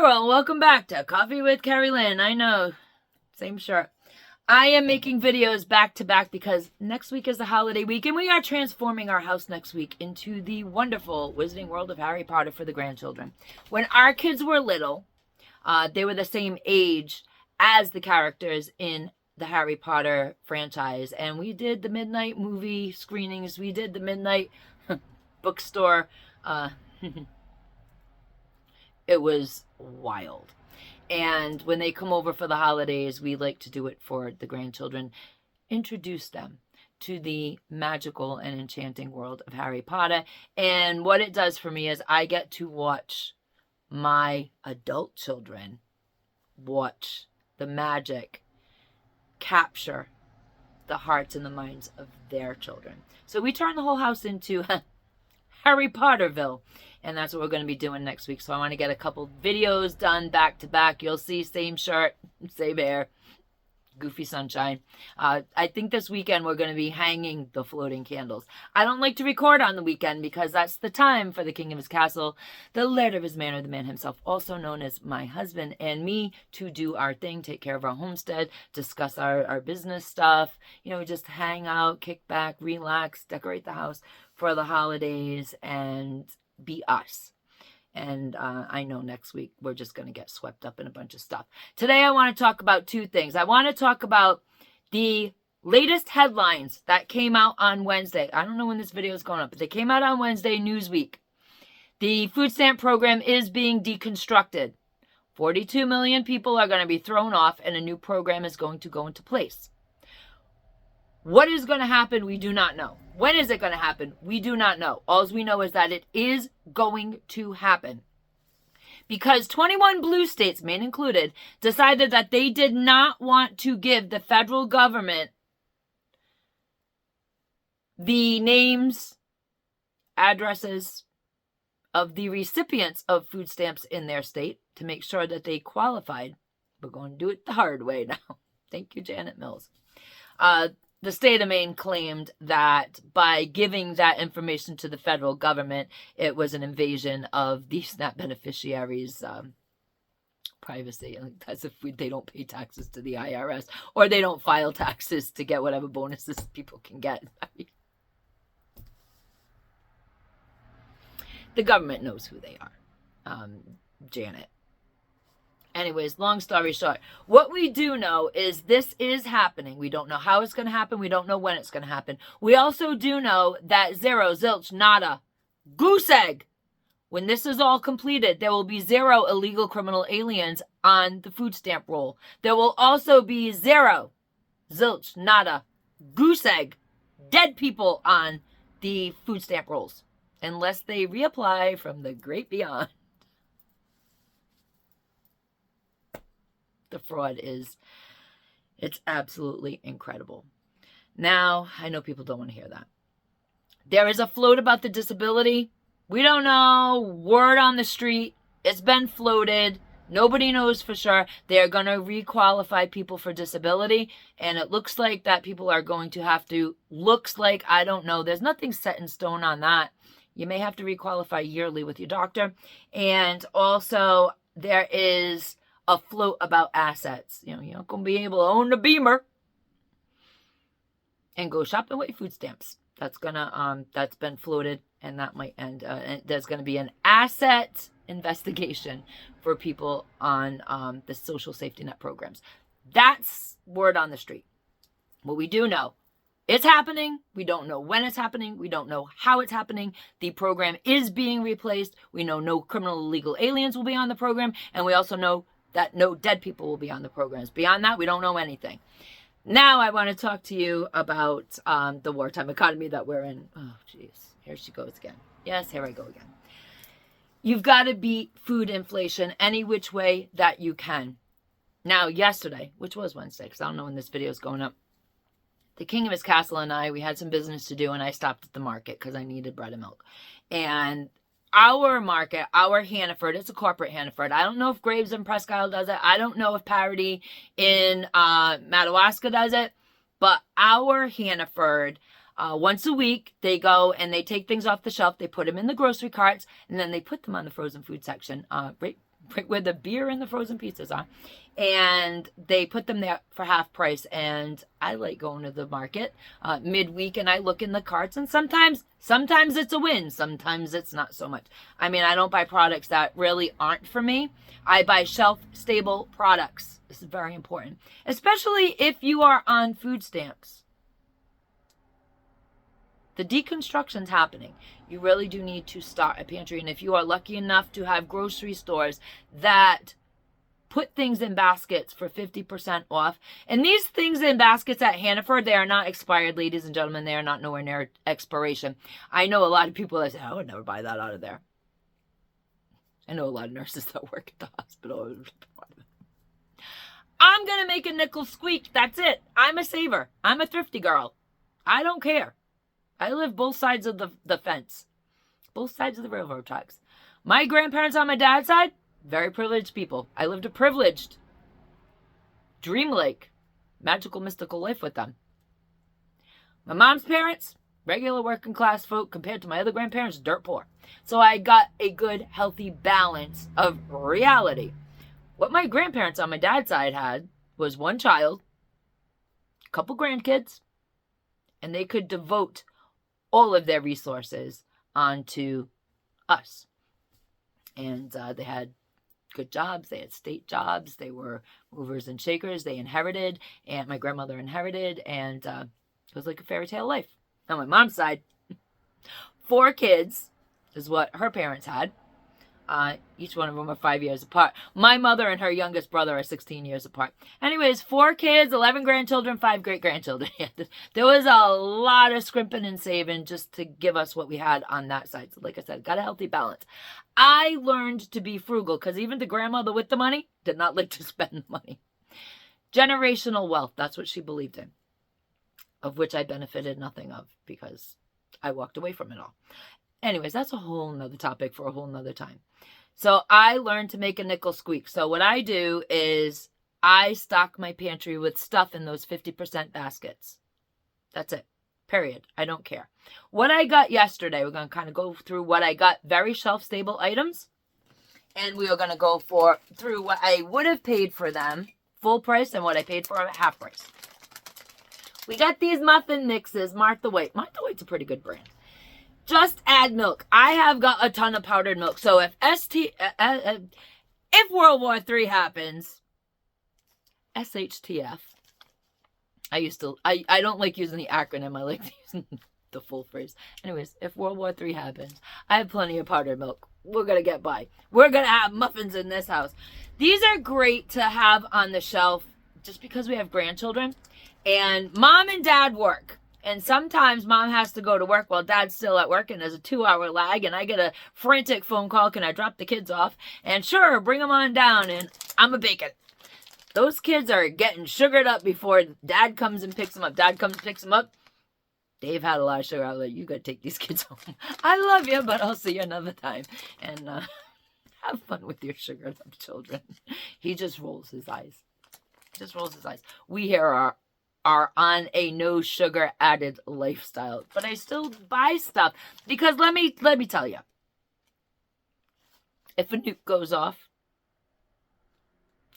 Well, welcome back to Coffee with Kerri-Lynn. I know, same shirt. I am making videos back to back because next week is the holiday week and we are transforming our house next week into the wonderful Wizarding World of Harry Potter for the grandchildren. When our kids were little, they were the same age as the characters in the Harry Potter franchise, and we did the midnight movie screenings, we did the midnight bookstore. It was wild. And when they come over for the holidays, we like to do it for the grandchildren. Introduce them to the magical and enchanting world of Harry Potter. And what it does for me is I get to watch my adult children watch the magic capture the hearts and the minds of their children. So we turn the whole house into Harry Potterville. And that's what we're going to be doing next week. So I want to get a couple videos done back to back. You'll see same shirt, same hair, goofy sunshine. I think this weekend we're going to be hanging the floating candles. I don't like to record on the weekend because that's the time for the king of his castle, the laird of his manor, the man himself, also known as my husband, and me to do our thing, take care of our homestead, discuss our business stuff, just hang out, kick back, relax, decorate the house for the holidays, and be us. And I know next week we're just going to get swept up in a bunch of stuff. Today I want to talk about two things. I want to talk about the latest headlines that came out on Wednesday. I don't know when this video is going up, but they came out on Wednesday, Newsweek. The food stamp program is being deconstructed. 42 million people are going to be thrown off and a new program is going to go into place. What is going to happen? We do not know. When is it going to happen? We do not know. All we know is that it is going to happen. Because 21 blue states, Maine included, decided that they did not want to give the federal government the names, addresses of the recipients of food stamps in their state to make sure that they qualified. We're going to do it the hard way now. Thank you, Janet Mills. The state of Maine claimed that by giving that information to the federal government, it was an invasion of the SNAP beneficiaries' privacy. As if they don't pay taxes to the IRS or they don't file taxes to get whatever bonuses people can get. The government knows who they are, Janet. Anyways, long story short, what we do know is this is happening. We don't know how it's going to happen. We don't know when it's going to happen. We also do know that zero, zilch, nada, goose egg. When this is all completed, there will be 0 illegal criminal aliens on the food stamp roll. There will also be 0, zilch, nada, goose egg, dead people on the food stamp rolls. Unless they reapply from the great beyond. The fraud it's absolutely incredible. Now, I know people don't want to hear that. There is a float about the disability. We don't know. Word on the street. It's been floated. Nobody knows for sure. They're going to requalify people for disability. And it looks like that people are going to have to, I don't know. There's nothing set in stone on that. You may have to requalify yearly with your doctor. And also, there is a float about assets. You're not going to be able to own a Beamer and go shopping with food stamps. That's been floated, and that might end. And there's going to be an asset investigation for people on the social safety net programs. That's word on the street. What we do know, it's happening. We don't know when it's happening. We don't know how it's happening. The program is being replaced. We know no criminal illegal aliens will be on the program, and we also know that no dead people will be on the programs. Beyond that, we don't know anything. Now I want to talk to you about the wartime economy that we're in. Oh, jeez. Here she goes again. Yes, here I go again. You've got to beat food inflation any which way that you can. Now, yesterday, which was Wednesday, because I don't know when this video is going up, the king of his castle and I, we had some business to do, and I stopped at the market because I needed bread and milk. And our market, our Hannaford, it's a corporate Hannaford. I don't know if Graves and Presque Isle does it. I don't know if Parity in Madawaska does it. But our Hannaford, once a week, they go and they take things off the shelf. They put them in the grocery carts, and then they put them on the frozen food section right where the beer and the frozen pizzas are. And they put them there for half price. And I like going to the market midweek, and I look in the carts, and sometimes it's a win. Sometimes it's not so much. I mean, I don't buy products that really aren't for me. I buy shelf-stable products. This is very important, especially if you are on food stamps. The deconstruction's happening. You really do need to start a pantry. And if you are lucky enough to have grocery stores that put things in baskets for 50% off. And these things in baskets at Hannaford, they are not expired, ladies and gentlemen. They are not nowhere near expiration. I know a lot of people that say, I would never buy that out of there. I know a lot of nurses that work at the hospital. I'm going to make a nickel squeak. That's it. I'm a saver. I'm a thrifty girl. I don't care. I live both sides of the fence. Both sides of the railroad tracks. My grandparents on my dad's side, very privileged people. I lived a privileged, dreamlike, magical, mystical life with them. My mom's parents, regular working class folk compared to my other grandparents, dirt poor. So I got a good, healthy balance of reality. What my grandparents on my dad's side had was one child, a couple grandkids, and they could devote all of their resources onto us. And they had good jobs. They had state jobs. They were movers and shakers. They inherited, and my grandmother inherited, and it was like a fairy tale life. On my mom's side, 4 kids is what her parents had. Each one of them are 5 years apart. My mother and her youngest brother are 16 years apart. Anyways, 4 kids, 11 grandchildren, 5 great-grandchildren. There was a lot of scrimping and saving just to give us what we had on that side. So like I said, got a healthy balance. I learned to be frugal because even the grandmother with the money did not like to spend the money. Generational wealth, that's what she believed in, of which I benefited nothing of because I walked away from it all. Anyways, that's a whole nother topic for a whole nother time. So I learned to make a nickel squeak. So what I do is I stock my pantry with stuff in those 50% baskets. That's it. Period. I don't care. What I got yesterday, we're going to kind of go through what I got. Very shelf-stable items. And we are going to go through what I would have paid for them, full price, and what I paid for them at half price. We got these muffin mixes, Martha White. Martha White's a pretty good brand. Just add milk. I have got a ton of powdered milk. So if World War III happens, SHTF. I don't like using the acronym. I like using the full phrase. Anyways, if World War III happens, I have plenty of powdered milk. We're going to get by. We're going to have muffins in this house. These are great to have on the shelf just because we have grandchildren. And mom and dad work. And sometimes mom has to go to work while dad's still at work, and there's a 2-hour lag, and I get a frantic phone call, can I drop the kids off? And sure, bring them on down, and I'm a bacon. Those kids are getting sugared up before dad comes and picks them up. Dad comes and picks them up. Dave had a lot of sugar. I was like, you got to take these kids home. I love you, but I'll see you another time. And have fun with your sugared up children. He just rolls his eyes. We here are on a no sugar added lifestyle, but I still buy stuff because let me tell you, if a nuke goes off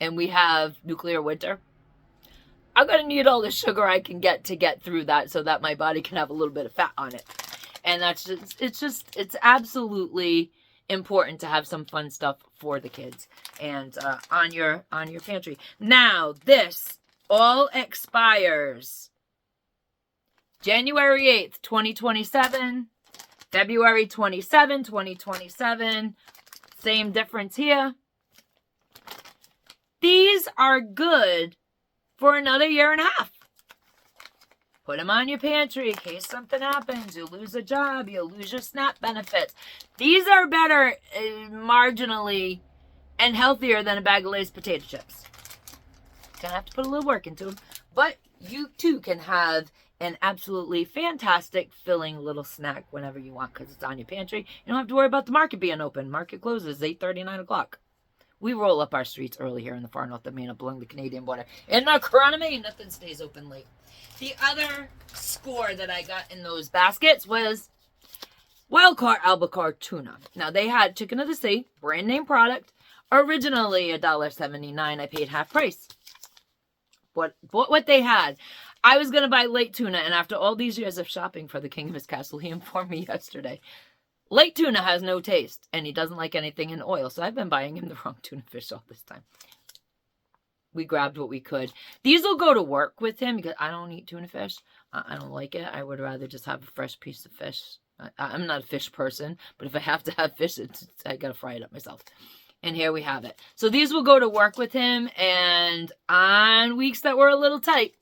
and we have nuclear winter, I'm going to need all the sugar I can get to get through that so that my body can have a little bit of fat on it. And that's just, it's absolutely important to have some fun stuff for the kids and on your pantry. Now, this all expires January 8th, 2027, February 27, 2027. Same difference here. These are good for another year and a half. Put them on your pantry in case something happens. You lose a job. You lose your SNAP benefits. These are better marginally and healthier than a bag of Lay's potato chips. Gonna have to put a little work into them. But you too can have an absolutely fantastic filling little snack whenever you want because it's on your pantry. You don't have to worry about the market being open. Market closes 8:30, 9 o'clock. We roll up our streets early here in the far north of Maine up along the Canadian border. In the crown of Maine, nothing stays open late. The other score that I got in those baskets was wild caught albacore tuna. Now they had chicken of the sea, brand name product, Originally $1.79. I paid half price. What they had. I was going to buy lake tuna, and after all these years of shopping for the king of his castle, he informed me yesterday, lake tuna has no taste, and he doesn't like anything in oil, so I've been buying him the wrong tuna fish all this time. We grabbed what we could. These will go to work with him because I don't eat tuna fish. I don't like it. I would rather just have a fresh piece of fish. I'm not a fish person, but if I have to have fish, I got to fry it up myself. And here we have it. So these will go to work with him, and on weeks that were a little tight,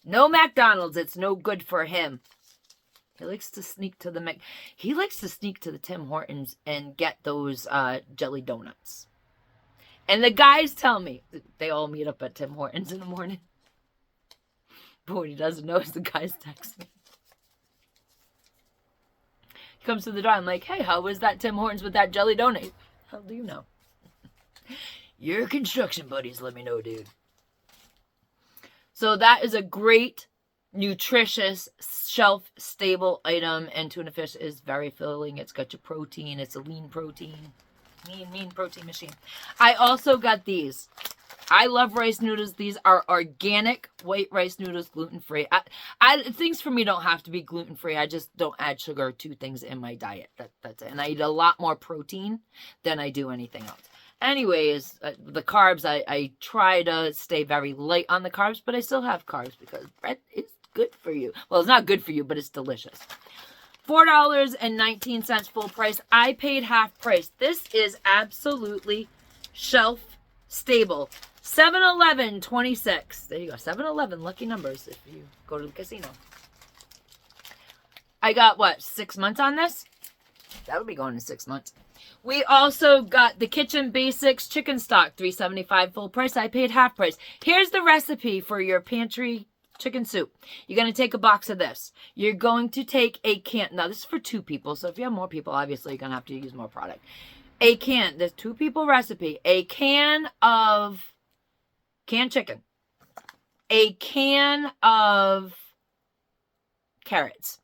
no McDonald's. It's no good for him. He likes to sneak to the Tim Hortons and get those jelly donuts. And the guys tell me, they all meet up at Tim Hortons in the morning. But what he doesn't know is the guys text me. He comes to the door. I'm like, hey, how was that Tim Hortons with that jelly donut? How do you know? Your construction buddies let me know, dude. So that is a great, nutritious, shelf-stable item. And tuna fish is very filling. It's got your protein. It's a lean protein. Mean protein machine. I also got these. I love rice noodles. These are organic white rice noodles, gluten-free. Things for me don't have to be gluten-free. I just don't add sugar to things in my diet. That's it. And I eat a lot more protein than I do anything else. Anyways, the carbs, I try to stay very light on the carbs, but I still have carbs because bread is good for you. Well, it's not good for you, but it's delicious. $4.19 full price. I paid half price. This is absolutely shelf stable. 7-Eleven 26. There you go. 7-Eleven, lucky numbers if you go to the casino. I got, 6 months on this? That would be going in 6 months. We also got the Kitchen Basics chicken stock, $3.75 full price. I paid half price. Here's the recipe for your pantry chicken soup. You're going to take a box of this. You're going to take a can. Now, this is for 2 people, so if you have more people, obviously, you're going to have to use more product. A can. This 2-people recipe. A can of canned chicken. A can of carrots.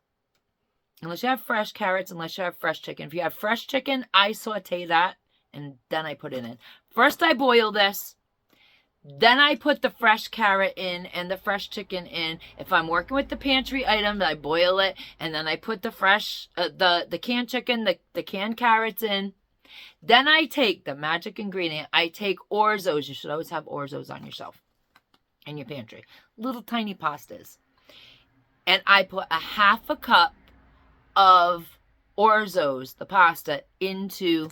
Unless you have fresh carrots, unless you have fresh chicken. If you have fresh chicken, I saute that, and then I put it in. First, I boil this. Then I put the fresh carrot in and the fresh chicken in. If I'm working with the pantry items, I boil it, and then I put the fresh, the canned chicken, the canned carrots in. Then I take the magic ingredient. I take orzos. You should always have orzos on your shelf in your pantry. Little tiny pastas. And I put a half a cup of orzos, the pasta, into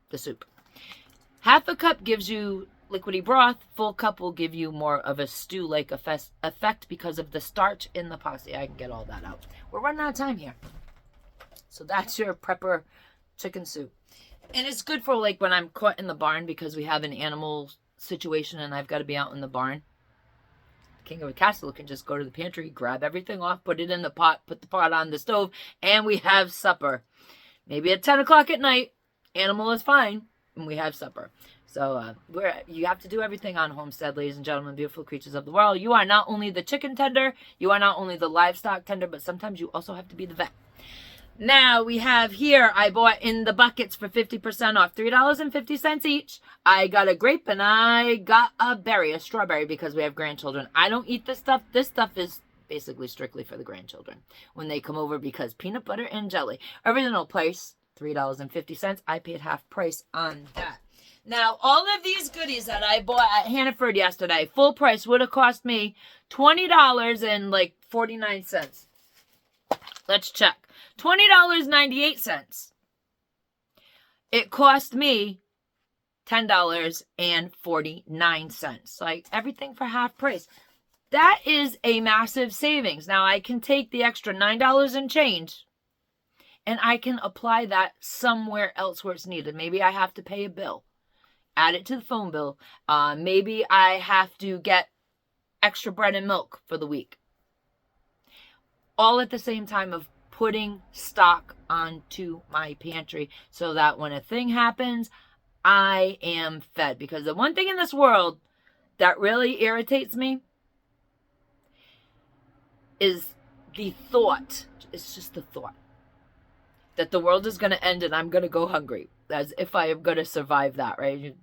the soup. Half a cup gives you liquidy broth. Full cup will give you more of a stew-like effect because of the starch in the pasta. I can get all that out. We're running out of time here. So that's your prepper chicken soup. And it's good for like when I'm caught in the barn because we have an animal situation and I've got to be out in the barn. King of the Castle can just go to the pantry, grab everything off, put it in the pot, put the pot on the stove, and we have supper. Maybe at 10 o'clock at night, animal is fine, and we have supper. So you have to do everything on Homestead, ladies and gentlemen, beautiful creatures of the world. You are not only the chicken tender, you are not only the livestock tender, but sometimes you also have to be the vet. Now we have here, I bought in the buckets for 50% off, $3.50 each. I got a grape and I got a strawberry because we have grandchildren. I don't eat this stuff. This stuff is basically strictly for the grandchildren when they come over because peanut butter and jelly. Original price, $3.50. I paid half price on that. Now, all of these goodies that I bought at Hannaford yesterday, full price, would have cost me $20.49. Let's check. $20.98. It cost me $10.49. Like everything for half price. That is a massive savings. Now I can take the extra $9 and change and I can apply that somewhere else where it's needed. Maybe I have to pay a bill. Add it to the phone bill. Maybe I have to get extra bread and milk for the week. All at the same time of putting stock onto my pantry so that when a thing happens, I am fed. Because the one thing in this world that really irritates me is the thought. It's just the thought that the world is going to end and I'm going to go hungry. as if I am going to survive that, right? You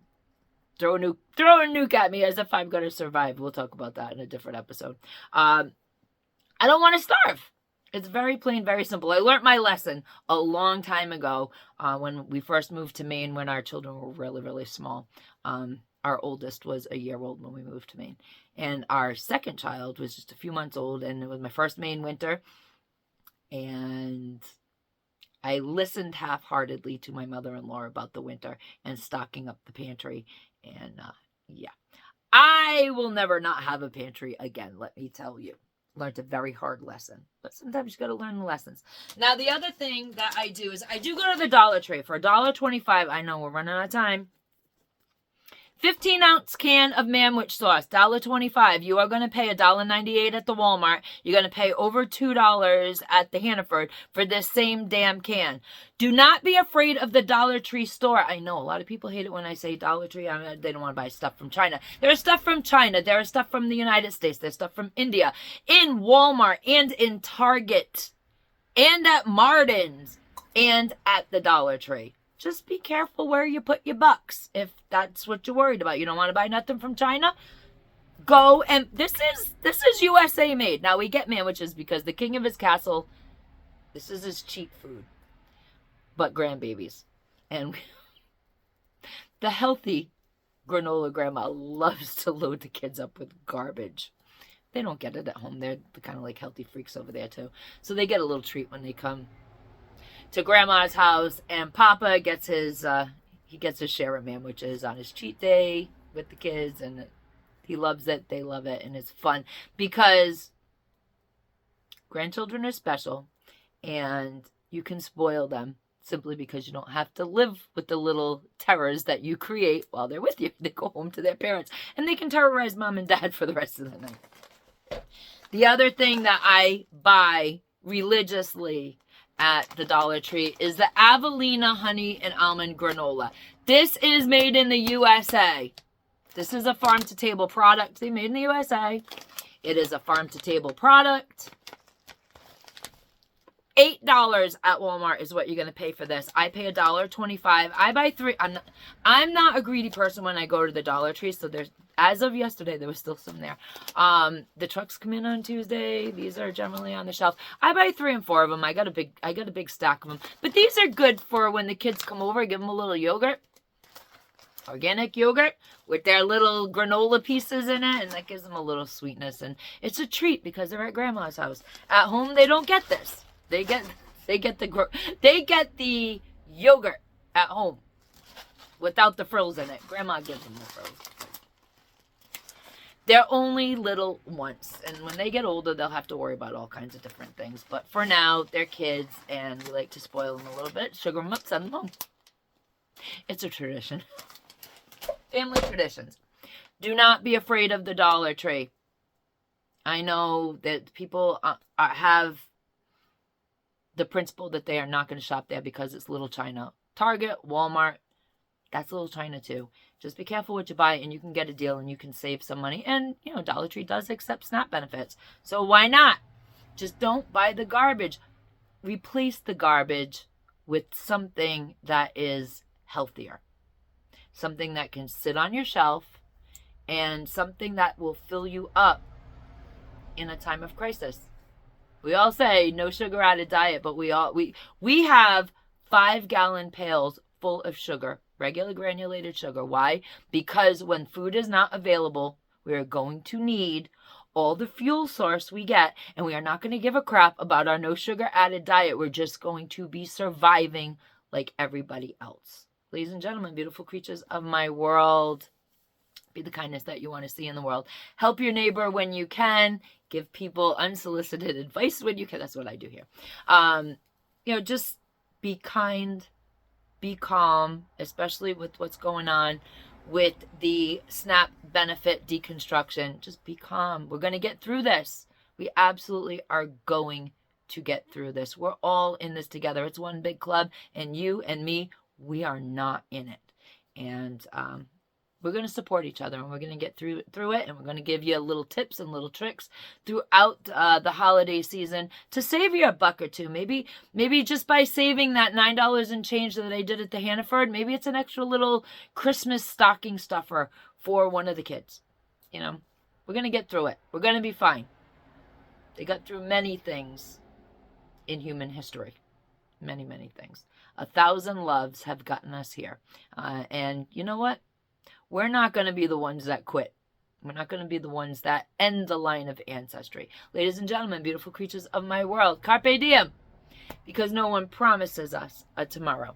throw a nuke at me as if I'm going to survive. We'll talk about that in a different episode. I don't want to starve. It's very plain, very simple. I learned my lesson a long time ago when we first moved to Maine when our children were really, really small. Our oldest was a year old when we moved to Maine. And our second child was just a few months old, and it was my first Maine winter. And I listened half-heartedly to my mother-in-law about the winter and stocking up the pantry. And yeah, I will never not have a pantry again, let me tell you. Learned a very hard lesson, but sometimes you got to learn the lessons. Now, the other thing that I do is I do go to the Dollar Tree for $1.25. I know we're running out of time. 15-ounce can of manwich sauce, $1.25. You are going to pay $1.98 at the Walmart. You're going to pay over $2 at the Hannaford for this same damn can. Do not be afraid of the Dollar Tree store. I know a lot of people hate it when I say Dollar Tree. They don't want to buy stuff from China. There's stuff from China. There is stuff from the United States. There's stuff from India. In Walmart and in Target and at Martin's and at the Dollar Tree. Just be careful where you put your bucks if that's what you're worried about. You don't want to buy nothing from China? Go and this is USA made. Now we get manwiches because the king of his castle, this is his cheap food. But grandbabies. And the healthy granola grandma loves to load the kids up with garbage. They don't get it at home. They're kind of like healthy freaks over there too. So they get a little treat when they come to grandma's house, and Papa gets his share of manwiches on his cheat day with the kids, and he loves it. They love it, and it's fun because grandchildren are special, and you can spoil them simply because you don't have to live with the little terrors that you create while they're with you. They go home to their parents, and they can terrorize mom and dad for the rest of the night. The other thing that I buy religiously at the Dollar Tree is the Avelina honey and almond granola. This is made in the USA. This is a farm-to-table product. They made in the USA. It is a farm-to-table product. $8 at Walmart is what you're going to pay for this. I pay $1.25. I buy 3. I'm not a greedy person when I go to the Dollar Tree, so there's, as of yesterday, there was still some there. The trucks come in on Tuesday. These are generally on the shelf. I buy 3 and 4 of them. I got a big stack of them. But these are good for when the kids come over. Give them a little yogurt. Organic yogurt with their little granola pieces in it, and that gives them a little sweetness. And it's a treat because they're at grandma's house. At home, they don't get this. They get the yogurt at home without the frills in it. Grandma gives them the frills. They're only little once, and when they get older, they'll have to worry about all kinds of different things. But for now, they're kids, and we like to spoil them a little bit, sugar them up, send them home. It's a tradition. Family traditions. Do not be afraid of the Dollar Tree. I know that people have the principle that they are not going to shop there because it's little China. Target, Walmart, that's little China too. Just be careful what you buy, and you can get a deal, and you can save some money. And, you know, Dollar Tree does accept SNAP benefits. So why not? Just don't buy the garbage. Replace the garbage with something that is healthier. Something that can sit on your shelf, and something that will fill you up in a time of crisis. We all say no sugar added diet, but we have 5-gallon pails full of sugar, regular granulated sugar. Why? Because when food is not available, we are going to need all the fuel source we get, and we are not going to give a crap about our no sugar added diet. We're just going to be surviving like everybody else. Ladies and gentlemen, beautiful creatures of my world, be the kindness that you want to see in the world. Help your neighbor when you can. Give people unsolicited advice when you can. That's what I do here. Just be kind, be calm, especially with what's going on with the SNAP benefit deconstruction. Just be calm. We're going to get through this. We absolutely are going to get through this. We're all in this together. It's one big club, and you and me, we are not in it. And We're going to support each other, and we're going to get through it, and we're going to give you little tips and little tricks throughout the holiday season to save you a buck or two. Maybe just by saving that $9 and change that I did at the Hannaford, maybe it's an extra little Christmas stocking stuffer for one of the kids. You know, we're going to get through it. We're going to be fine. They got through many things in human history. Many, many things. 1,000 loves have gotten us here. And you know what? We're not going to be the ones that quit. We're not going to be the ones that end the line of ancestry. Ladies and gentlemen, beautiful creatures of my world, Carpe Diem, because no one promises us a tomorrow.